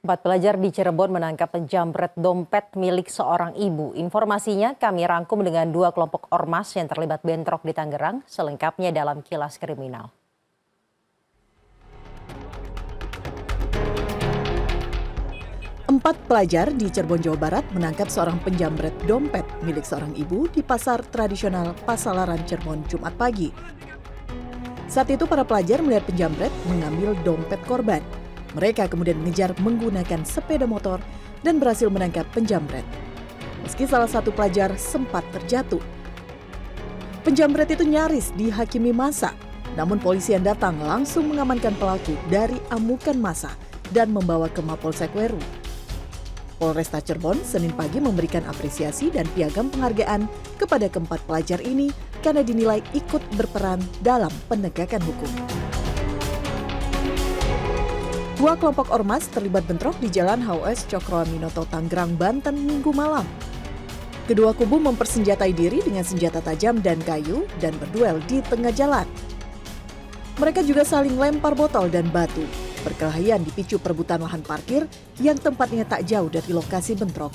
Empat pelajar di Cirebon menangkap penjamret dompet milik seorang ibu. Informasinya kami rangkum dengan dua kelompok ormas yang terlibat bentrok di Tangerang, selengkapnya dalam Kilas Kriminal. Empat pelajar di Cirebon, Jawa Barat menangkap seorang penjamret dompet milik seorang ibu di pasar tradisional Pasalaran Cirebon Jumat pagi. Saat itu para pelajar melihat penjamret mengambil dompet korban. Mereka kemudian mengejar menggunakan sepeda motor dan berhasil menangkap penjamret. Meski salah satu pelajar sempat terjatuh. Penjamret itu nyaris dihakimi massa, namun polisi yang datang langsung mengamankan pelaku dari amukan massa dan membawa ke Mapolsek Weru. Polresta Cirebon Senin pagi memberikan apresiasi dan piagam penghargaan kepada keempat pelajar ini karena dinilai ikut berperan dalam penegakan hukum. Dua kelompok ormas terlibat bentrok di Jalan HOS Cokroaminoto, Tangerang, Banten, Minggu malam. Kedua kubu mempersenjatai diri dengan senjata tajam dan kayu dan berduel di tengah jalan. Mereka juga saling lempar botol dan batu. Perkelahian dipicu perebutan lahan parkir yang tempatnya tak jauh dari lokasi bentrok.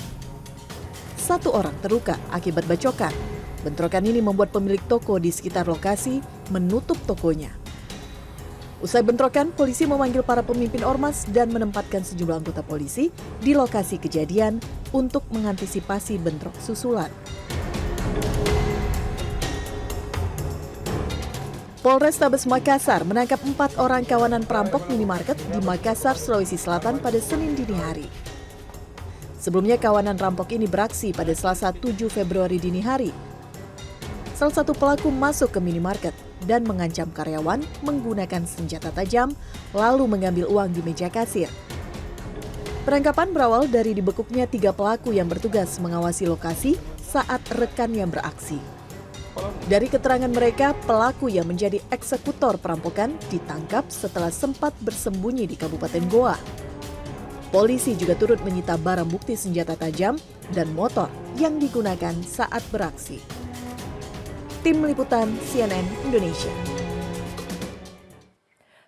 Satu orang terluka akibat bacokan. Bentrokan ini membuat pemilik toko di sekitar lokasi menutup tokonya. Usai bentrokan, polisi memanggil para pemimpin ormas dan menempatkan sejumlah anggota polisi di lokasi kejadian untuk mengantisipasi bentrok susulan. Polrestabes Makassar menangkap 4 orang kawanan perampok minimarket di Makassar, Sulawesi Selatan pada Senin dini hari. Sebelumnya kawanan rampok ini beraksi pada Selasa 7 Februari dini hari. Salah satu pelaku masuk ke minimarket dan mengancam karyawan menggunakan senjata tajam, lalu mengambil uang di meja kasir. Penangkapan berawal dari dibekuknya 3 pelaku yang bertugas mengawasi lokasi saat rekan yang beraksi. Dari keterangan mereka, pelaku yang menjadi eksekutor perampokan ditangkap setelah sempat bersembunyi di Kabupaten Goa. Polisi juga turut menyita barang bukti senjata tajam dan motor yang digunakan saat beraksi. Tim Liputan CNN Indonesia.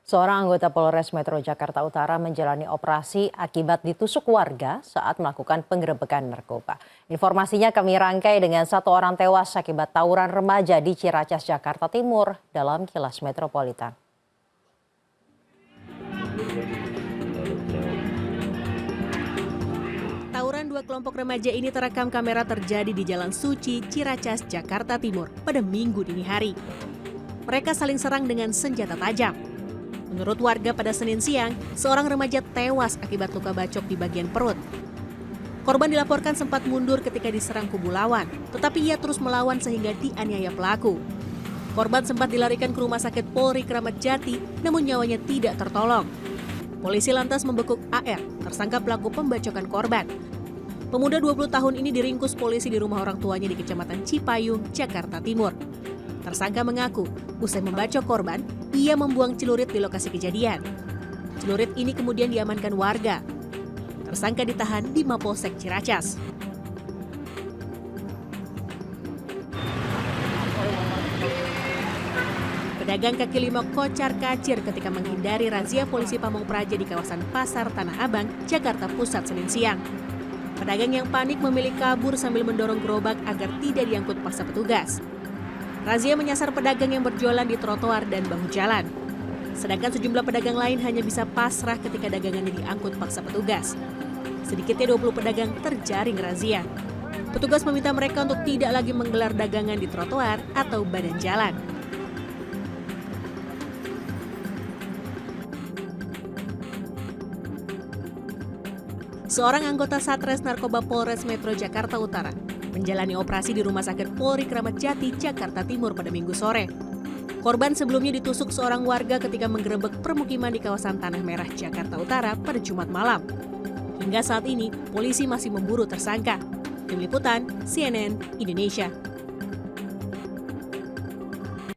Seorang anggota Polres Metro Jakarta Utara menjalani operasi akibat ditusuk warga saat melakukan penggerebekan narkoba. Informasinya kami rangkai dengan satu orang tewas akibat tawuran remaja di Ciracas, Jakarta Timur dalam Kilas Metropolitan. Tawuran dua kelompok remaja ini terekam kamera terjadi di Jalan Suci, Ciracas, Jakarta Timur pada Minggu dini hari. Mereka saling serang dengan senjata tajam. Menurut warga pada Senin siang, seorang remaja tewas akibat luka bacok di bagian perut. Korban dilaporkan sempat mundur ketika diserang kubu lawan, tetapi ia terus melawan sehingga dianiaya pelaku. Korban sempat dilarikan ke Rumah Sakit Polri Kramat Jati, namun nyawanya tidak tertolong. Polisi lantas membekuk AR, tersangka pelaku pembacokan korban. Pemuda 20 tahun ini diringkus polisi di rumah orang tuanya di Kecamatan Cipayung, Jakarta Timur. Tersangka mengaku, usai membacok korban, ia membuang celurit di lokasi kejadian. Celurit ini kemudian diamankan warga. Tersangka ditahan di Mapolsek Ciracas. Pedagang kaki lima kocar-kacir ketika menghindari razia polisi Pamong Praja di kawasan Pasar Tanah Abang, Jakarta Pusat Senin siang. Pedagang yang panik memilih kabur sambil mendorong gerobak agar tidak diangkut paksa petugas. Razia menyasar pedagang yang berjualan di trotoar dan bahu jalan. Sedangkan sejumlah pedagang lain hanya bisa pasrah ketika dagangannya diangkut paksa petugas. Sedikitnya 20 pedagang terjaring razia. Petugas meminta mereka untuk tidak lagi menggelar dagangan di trotoar atau badan jalan. Seorang anggota Satres Narkoba Polres Metro Jakarta Utara menjalani operasi di Rumah Sakit Polri Kramat Jati, Jakarta Timur pada Minggu sore. Korban sebelumnya ditusuk seorang warga ketika menggerebek permukiman di kawasan Tanah Merah, Jakarta Utara pada Jumat malam. Hingga saat ini, polisi masih memburu tersangka. Tim Liputan CNN Indonesia.